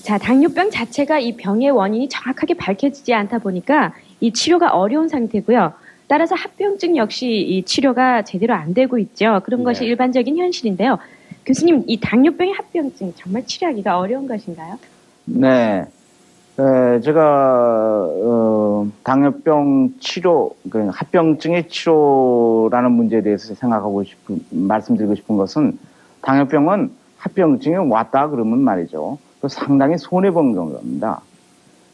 자, 당뇨병 자체가 이 병의 원인이 정확하게 밝혀지지 않다 보니까 이 치료가 어려운 상태고요. 따라서 합병증 역시 이 치료가 제대로 안 되고 있죠. 그런 것이 일반적인 현실인데요. 교수님, 이 당뇨병의 합병증 정말 치료하기가 어려운 것인가요? 네. 제가 당뇨병 치료, 합병증의 치료라는 문제에 대해서 말씀드리고 싶은 것은 당뇨병은 합병증이 왔다 그러면 말이죠. 상당히 손해본 경우입니다.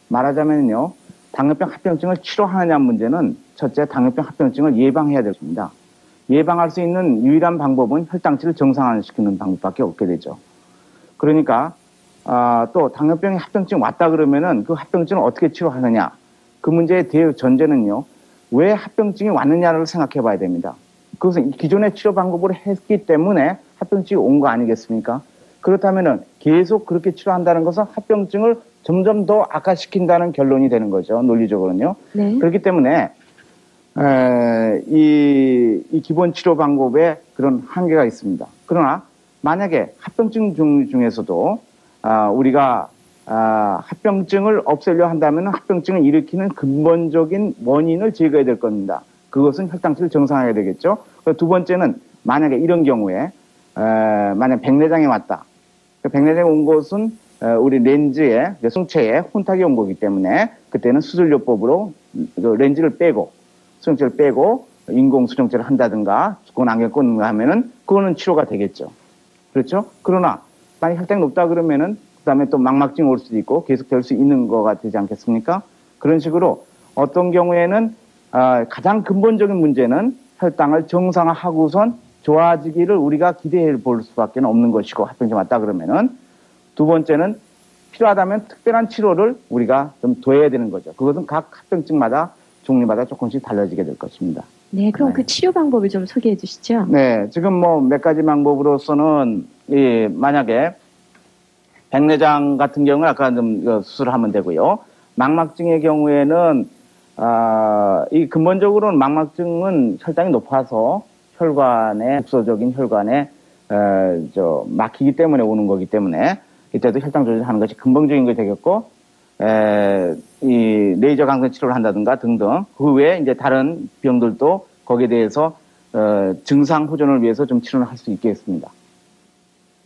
말하자면요, 당뇨병 합병증을 치료하느냐 문제는 첫째, 당뇨병 합병증을 예방해야 됩니다. 예방할 수 있는 유일한 방법은 혈당치를 정상화시키는 방법밖에 없게 되죠. 그러니까 또 당뇨병이 합병증 왔다 그러면은 그 합병증을 어떻게 치료하느냐, 그 문제의 전제는요, 왜 합병증이 왔느냐를 생각해 봐야 됩니다. 그것은 기존의 치료 방법으로 했기 때문에 합병증이 온 거 아니겠습니까? 그렇다면은 계속 그렇게 치료한다는 것은 합병증을 점점 더 악화시킨다는 결론이 되는 거죠, 논리적으로는요. 네. 그렇기 때문에 이 기본 치료 방법에 그런 한계가 있습니다. 그러나 만약에 합병증 중에서도 우리가 합병증을 없애려 한다면 합병증을 일으키는 근본적인 원인을 제거해야 될 겁니다. 그것은 혈당치를 정상화해야 되겠죠. 두 번째는 만약에 이런 경우에 만약 백내장이 왔다. 백내장이 온 것은 우리 렌즈에, 수정체에 혼탁이 온 거기 때문에 그때는 수술요법으로 렌즈를 빼고 수정체를 빼고 인공 수정체를 한다든가 그건 안경 꽂는가 하면은 그거는 치료가 되겠죠. 그렇죠? 그러나 만약 혈당이 높다 그러면은 그다음에 또 망막증이 올 수도 있고 계속 될 수 있는 거가 되지 않겠습니까? 그런 식으로 어떤 경우에는 가장 근본적인 문제는 혈당을 정상화하고선 좋아지기를 우리가 기대해 볼 수밖에 없는 것이고, 합병증이 왔다 그러면은 두 번째는 필요하다면 특별한 치료를 우리가 좀 더해야 되는 거죠. 그것은 각 합병증마다 종류마다 조금씩 달라지게 될 것입니다. 네, 그럼 그 치료 방법을 좀 소개해 주시죠. 네, 지금 뭐 몇 가지 방법으로서는 만약에 백내장 같은 경우는 아까 좀 수술하면 되고요. 망막증의 경우에는 이 근본적으로는 망막증은 혈당이 높아서 혈관에 국소적인 혈관에 막히기 때문에 오는 거기 때문에 이때도 혈당 조절하는 것이 근본적인 것이 되겠고, 이 레이저 강선 치료를 한다든가 등등 그 외에 이제 다른 병들도 거기에 대해서 증상 호전을 위해서 좀 치료를 할 수 있겠습니다.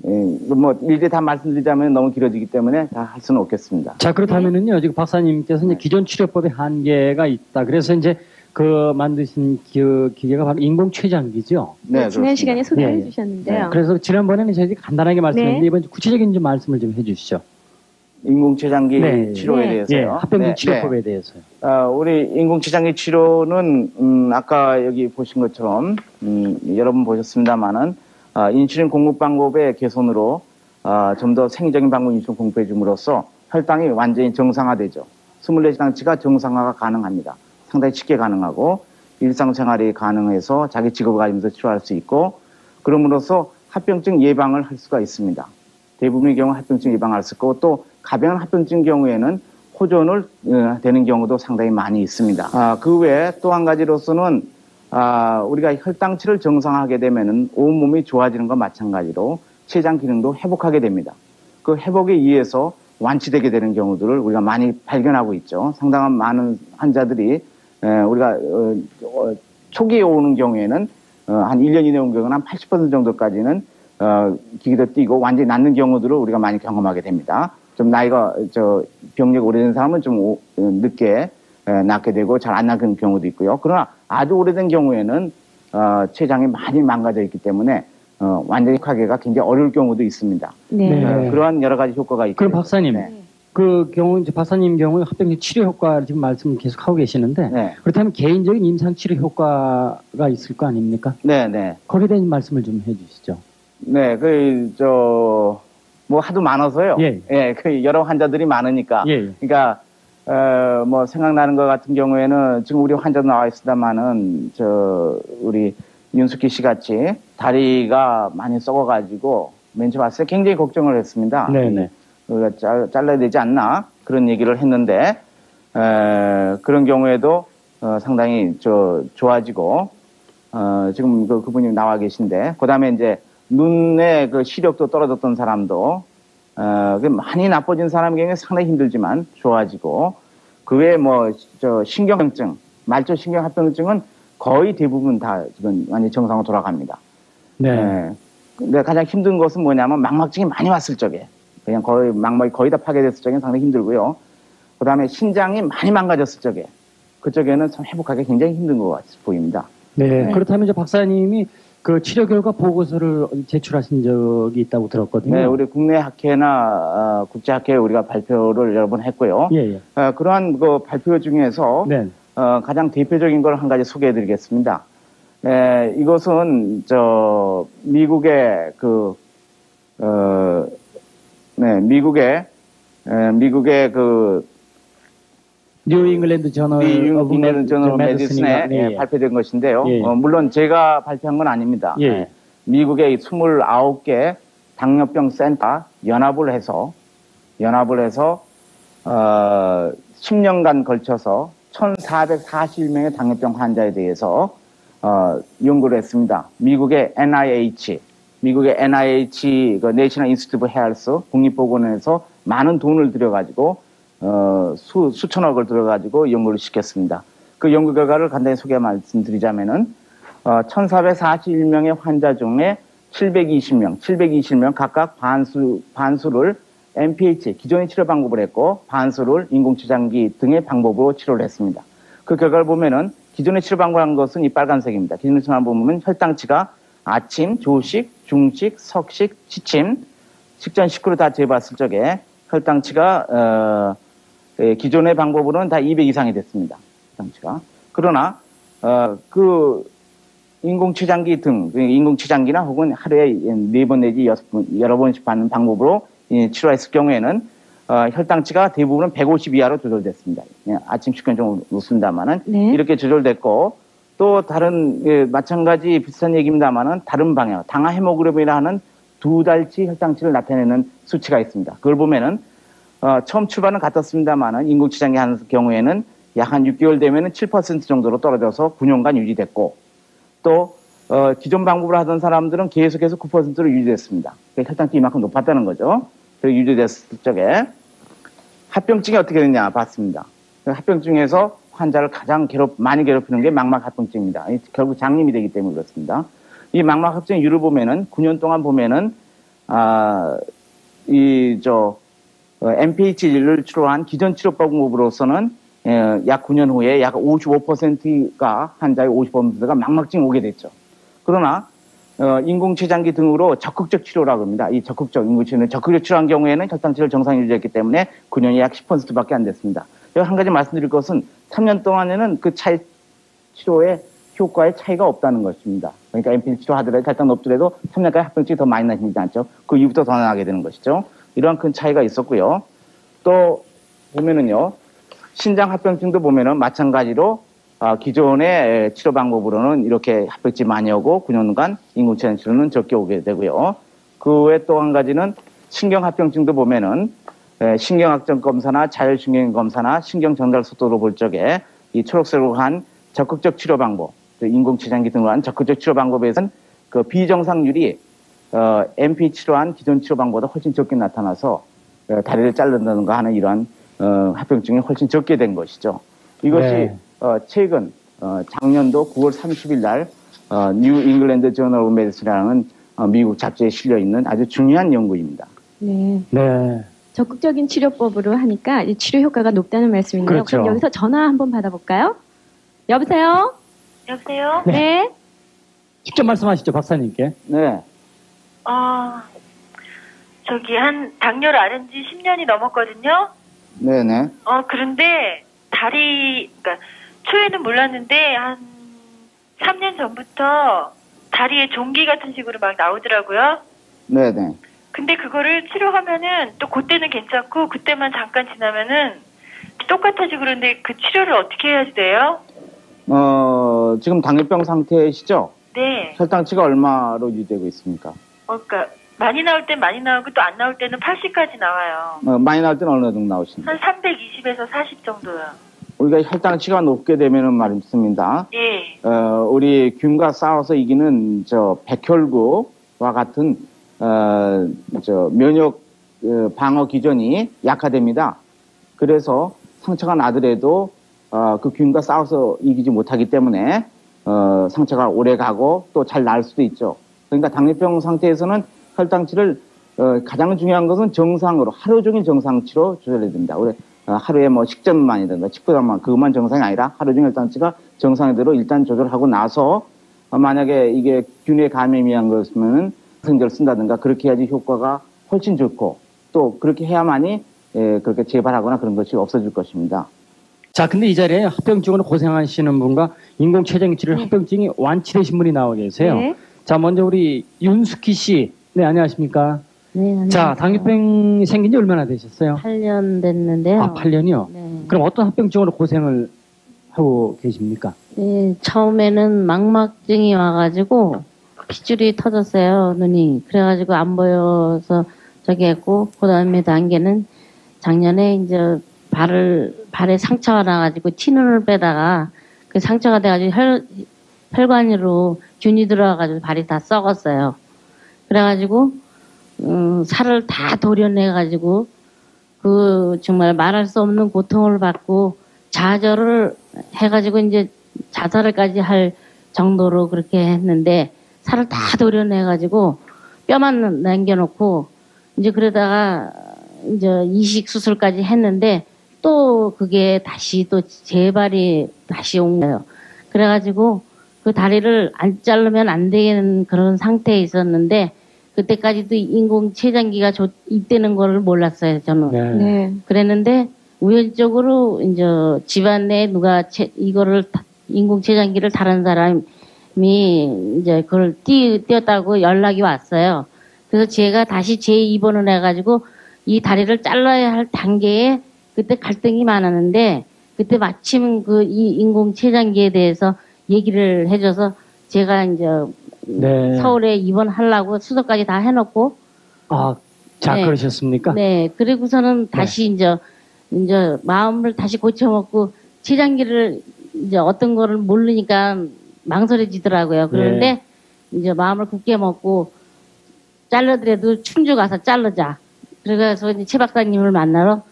뭐 일일이 다 말씀드리자면 너무 길어지기 때문에 다 할 수는 없겠습니다. 자, 그렇다면은요, 지금 박사님께서 이제 기존 치료법에 한계가 있다. 그래서 이제 그 만드신 기계가 바로 인공췌장기죠. 네, 지난 시간에 소개해 주셨는데요. 네. 그래서 지난번에는 저희 간단하게 말씀했는데 이번 구체적인 좀 말씀을 좀 해주시죠. 인공췌장기 치료에 대해서요. 합병증 치료법에 대해서요. 우리 인공췌장기 치료는 아까 여기 보신 것처럼 여러분 보셨습니다만은 인슐린 공급 방법의 개선으로 좀 더 생리적인 방법 인슐린 공급해 줌으로써 혈당이 완전히 정상화되죠. 24시간치가 정상화가 가능합니다. 상당히 쉽게 가능하고 일상생활이 가능해서 자기 직업을 가지면서 치료할 수 있고, 그럼으로써 합병증 예방을 할 수가 있습니다. 대부분의 경우 합병증 예방할 수 있고, 또 가벼운 합병증 경우에는 호전을 되는 경우도 상당히 많이 있습니다. 그 외에 또 한 가지로서는 우리가 혈당치를 정상화하게 되면은 온몸이 좋아지는 것과 마찬가지로 췌장 기능도 회복하게 됩니다. 그 회복에 의해서 완치되게 되는 경우들을 우리가 많이 발견하고 있죠. 상당한 많은 환자들이 우리가 초기에 오는 경우에는 한 1년 이내에 온 경우는 한 80% 정도까지는 기기도 뛰고 완전히 낫는 경우들을 우리가 많이 경험하게 됩니다. 좀 나이가 병력 오래된 사람은 좀 늦게 낫게 되고 잘 안 낫는 경우도 있고요. 그러나 아주 오래된 경우에는 췌장이 많이 망가져 있기 때문에 완전히 회복하기가 굉장히 어려울 경우도 있습니다. 네. 그러한 여러 가지 효과가 있고. 그럼 박사님, 그 경우 이제 박사님 경우에 합병증 치료 효과를 지금 말씀 계속 하고 계시는데 그렇다면 개인적인 임상 치료 효과가 있을 거 아닙니까? 네. 거기에 대한 말씀을 좀 해주시죠. 네, 뭐 하도 많아서요. 그 여러 환자들이 많으니까. 그러니까 뭐 생각나는 것 같은 경우에는 지금 우리 환자 나와 있습니다만은 우리 윤숙희 씨 같이 다리가 많이 썩어가지고 맨 처음 왔을 때 굉장히 걱정을 했습니다. 우리가 잘라야 되지 않나 그런 얘기를 했는데 그런 경우에도 상당히 좋아지고 지금 그분이 나와 계신데, 그다음에 이제 눈의 그 시력도 떨어졌던 사람도 많이 나빠진 사람의 경우에 상당히 힘들지만 좋아지고, 그 외에 신경증, 말초 신경합병증은 거의 대부분 다 지금 완전히 정상으로 돌아갑니다. 네. 근데 가장 힘든 것은 뭐냐면 망막증이 많이 왔을 적에, 그냥 망막이 거의 다 파괴됐을 적에는 상당히 힘들고요. 그 다음에 신장이 많이 망가졌을 적에, 그쪽에는 참 회복하기 굉장히 힘든 것 같이 보입니다. 네. 그렇다면 이제 박사님이 그 치료 결과 보고서를 제출하신 적이 있다고 들었거든요. 네, 우리 국내 학회나 국제 학회에 우리가 발표를 여러 번 했고요. 예. 그러한 그 발표 중에서 가장 대표적인 걸 한 가지 소개해드리겠습니다. 이것은 미국의 뉴 잉글랜드 저널 오브 메디슨에 발표된 것인데요. 물론 제가 발표한 건 아닙니다. 미국의 29개 당뇨병 센터 연합을 해서 10년간 걸쳐서 1,441명의 당뇨병 환자에 대해서 연구를 했습니다. 미국의 NIH, 그 내셔널 인스티튜트 오브 헬스 국립보건원에서 많은 돈을 들여가지고 수천억을 들여가지고 연구를 시켰습니다. 그 연구 결과를 간단히 말씀드리자면은 1,441명의 환자 중에 720명 각각 반수를 MPH 기존의 치료 방법을 했고 반수를 인공추장기 등의 방법으로 치료를 했습니다. 그 결과를 보면은 기존의 치료 방법을 한 것은 이 빨간색입니다. 기존의 치료 방법을 보면 혈당치가 아침, 조식, 중식, 석식, 취침, 식전 식후로 다 재봤을 적에 혈당치가 기존의 방법으로는 다 200 이상이 됐습니다. 혈당치가. 그러나 그 인공추장기나 혹은 하루에 4번 내지 6번 여러 번씩 받는 방법으로 치료했을 경우에는 혈당치가 대부분은 150 이하로 조절됐습니다. 아침 식후는 좀 높습니다만은 이렇게 조절됐고, 또 다른 마찬가지 비슷한 얘기입니다만은 다른 방향 당화 헤모글로빈이라 하는 2달치 혈당치를 나타내는 수치가 있습니다. 그걸 보면은 처음 출발은 같았습니다만은 인공추장기 하는 경우에는 약 한 6개월 되면은 7% 정도로 떨어져서 9년간 유지됐고, 또 기존 방법으로 하던 사람들은 계속해서 9%로 유지됐습니다. 혈당치 이만큼 높았다는 거죠. 유지됐을 적에 합병증이 어떻게 되느냐 봤습니다. 합병증에서 환자를 가장 많이 괴롭히는 게 망막합병증입니다. 결국 장님이 되기 때문에 그렇습니다. 이 망막합병증 유를 보면은 9년 동안 보면은 MPH를 치료한 기존 치료 방법으로서는 약 9년 후에 약 55%가 환자의 55%가 망막증이 오게 됐죠. 그러나 인공췌장기 등으로 적극적 치료라고 합니다. 이 인공치료는 적극적 치료한 경우에는 혈당치를 정상 유지했기 때문에 9년이 약 10%밖에 안 됐습니다. 여기 한 가지 말씀드릴 것은 3년 동안에는 그 치료의 효과에 차이가 없다는 것입니다. 그러니까 MPH 치료하더라도 혈당 높더라도 3년까지 합병증이 더 많이 나지 않죠. 그 이후부터 더 나게 되는 것이죠. 이러한 큰 차이가 있었고요. 또 보면은요, 신장 합병증도 보면은 마찬가지로 기존의 치료 방법으로는 이렇게 합병증이 많이 오고 9년간 인공치료 치료는 적게 오게 되고요. 그 외 또 한 가지는 신경합병증도 보면은 신경학적 검사나 자율신경 검사나 신경 전달 속도로 볼 적에 이 초록색으로 한 적극적 치료 방법, 인공치장기 등으로 한 적극적 치료 방법에서는 그 비정상률이 MP 치료한 기존 치료 방법보다 훨씬 적게 나타나서 다리를 자른다든가 하는 이러한 합병증이 훨씬 적게 된 것이죠. 이것이 최근 작년도 9월 30일 날 뉴 잉글랜드 저널 오브 메디슨이라는 미국 잡지에 실려 있는 아주 중요한 연구입니다. 네. 적극적인 치료법으로 하니까 치료 효과가 높다는 말씀이네요. 그렇죠. 그럼 여기서 전화 한번 받아볼까요? 여보세요? 여보세요? 네. 직접 말씀하시죠, 박사님께. 네. 당뇨를 앓은 지 10년이 넘었거든요? 네네. 그런데 그러니까 초에는 몰랐는데 한 3년 전부터 다리에 종기 같은 식으로 막 나오더라고요. 네네. 근데 그거를 치료하면은 또 그때는 괜찮고 그때만 잠깐 지나면은 똑같아지고 그러는데 그 치료를 어떻게 해야 돼요? 지금 당뇨병 상태시죠? 네. 혈당치가 얼마로 유지되고 있습니까? 그러니까 많이 나올 땐 많이 나오고 또 안 나올 때는 80까지 나와요. 많이 나올 때는 어느 정도 나오십니까? 한 320에서 40 정도요. 우리가 혈당치가 높게 되면은 말입니다. 예. 우리 균과 싸워서 이기는 백혈구와 같은 면역 방어 기전이 약화됩니다. 그래서 상처가 나더라도 그 균과 싸워서 이기지 못하기 때문에 상처가 오래 가고 또 잘 날 수도 있죠. 그러니까 당뇨병 상태에서는 혈당치를 가장 중요한 것은 정상으로 하루 종일 정상치로 조절해야 됩니다. 우리 하루에 뭐 식전만이든가 식후만 그것만 정상이 아니라 하루 종일 혈당치가 정상대로 일단 조절하고 나서 만약에 이게 균에 감염이 한 것이면은 생제를 쓴다든가 그렇게 해야지 효과가 훨씬 좋고 또 그렇게 해야만이 그렇게 재발하거나 그런 것이 없어질 것입니다. 자, 근데 이 자리에 합병증으로 고생하시는 분과 인공췌장기 치료 합병증이 완치되신 분이 나와 계세요. 네. 자, 먼저 우리 윤숙희 씨. 네, 안녕하십니까? 네, 안녕하세요. 자, 당뇨병이 생긴 지 얼마나 되셨어요? 8년 됐는데요. 아, 8년이요? 네. 그럼 어떤 합병증으로 고생을 하고 계십니까? 네, 처음에는 망막증이 와가지고 핏줄이 터졌어요, 눈이. 그래가지고 안 보여서 저기 했고, 그 다음에 단계는 작년에 이제 발에 상처가 나가지고 티눈을 빼다가 그 상처가 돼가지고 혈관으로 균이 들어와가지고 발이 다 썩었어요. 그래가지고 살을 다 도려내가지고 그 정말 말할 수 없는 고통을 받고 좌절을 해가지고 이제 자살을까지 할 정도로 그렇게 했는데 살을 다 도려내가지고 뼈만 남겨놓고 이제 그러다가 이제 이식 수술까지 했는데 또 그게 다시 또 재발이 다시 온 거예요. 그래가지고 그 다리를 안 자르면 안 되는 그런 상태에 있었는데 그때까지도 인공췌장기가 있다는 거를 몰랐어요, 저는. 네. 네. 그랬는데 우연적으로 이제 집안에 누가 이거를 인공췌장기를 다른 사람이 이제 그걸 띄었다고 연락이 왔어요. 그래서 제가 다시 재입원을 해가지고 이 다리를 잘라야 할 단계에 그때 갈등이 많았는데 그때 마침 그 이 인공췌장기에 대해서 얘기를 해줘서 제가 이제 네. 서울에 입원하려고 수도까지 다 해놓고 아, 자, 네. 그러셨습니까? 네, 그리고서는 다시 이제 마음을 다시 고쳐먹고 췌장기를 이제 어떤 거를 모르니까 망설여지더라고요. 그런데 이제 마음을 굳게 먹고 잘라더라도 충주 가서 자르자. 그래서 이제 최 박사님을 만나러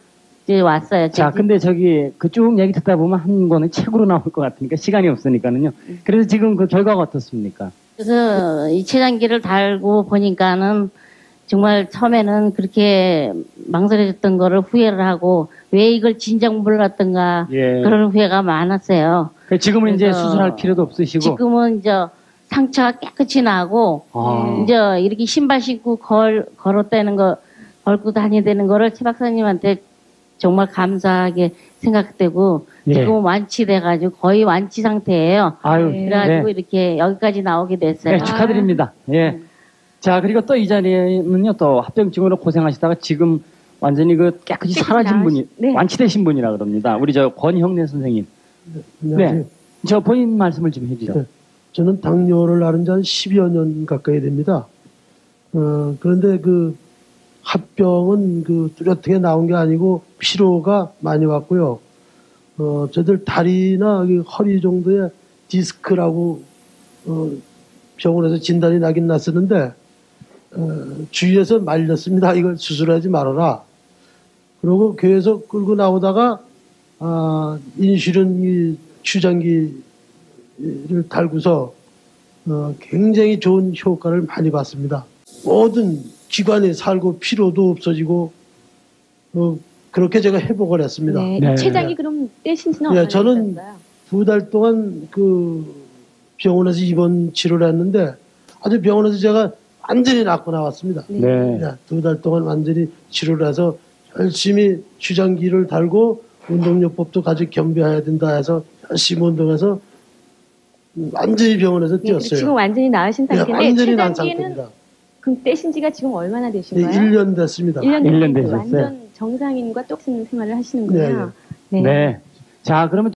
이제 왔어요. 자, 근데 저기 그쪽 얘기 듣다 보면 한 권은 책으로 나올 것 같으니까 시간이 없으니까는요. 그래서 지금 그 결과가 어떻습니까? 그래서 이 췌장기를 달고 보니까는 정말 처음에는 그렇게 망설여졌던 거를 후회를 하고 왜 이걸 진작 몰랐던가 예. 그런 후회가 많았어요. 지금은 이제 그래서 수술할 필요도 없으시고. 지금은 이제 상처가 깨끗이 나고 이제 이렇게 신발 신고 걸었다는 거 걸고 다니는 거를 최 박사님한테 정말 감사하게 생각되고 예. 지금 완치돼가지고 거의 완치 상태예요. 아유, 그래가지고 네. 이렇게 여기까지 나오게 됐어요. 네, 축하드립니다. 예. 자, 그리고 또 이 자리에는요, 또 합병증으로 고생하시다가 지금 완전히 그 깨끗이 사라진 분이, 네. 완치되신 분이라 그럽니다. 우리 저 권형래 선생님. 안녕하세요. 네. 저 본인 말씀을 좀 해주죠. 네. 저는 당뇨를 앓은 지 한 10여 년 가까이 됩니다. 그런데 그 합병은 그 뚜렷하게 나온 게 아니고 피로가 많이 왔고요. 저들 다리나 허리 정도의 디스크라고 병원에서 진단이 나긴 났었는데 주위에서 말렸습니다. 이걸 수술하지 말아라. 그리고 교회에서 끌고 나오다가 인슐린 추장기를 달고서 굉장히 좋은 효과를 많이 봤습니다. 모든 기관에 살고 피로도 없어지고 그렇게 제가 회복을 했습니다. 네. 네. 췌장이 그럼 떼신 지는 네, 얼마나 저는 되셨어요? 2달 동안 그 병원에서 입원 치료를 했는데 아주 병원에서 제가 완전히 낫고 나왔습니다. 네. 네, 2달 동안 완전히 치료를 해서 열심히 추장기를 달고 운동요법도 같이 겸비해야 된다 해서 열심히 운동해서 완전히 병원에서 네, 뛰었어요. 지금 완전히 나으신 네, 상태인데 완전히 나은 췌장기는 상태입니다. 그럼 떼신 지가 지금 얼마나 되신 네, 거예요? 1년 됐습니다. 1년 1년 됐는데 되셨어요? 완전 정상인과 똑같은 생활을 하시는군요. 네. 자, 그러면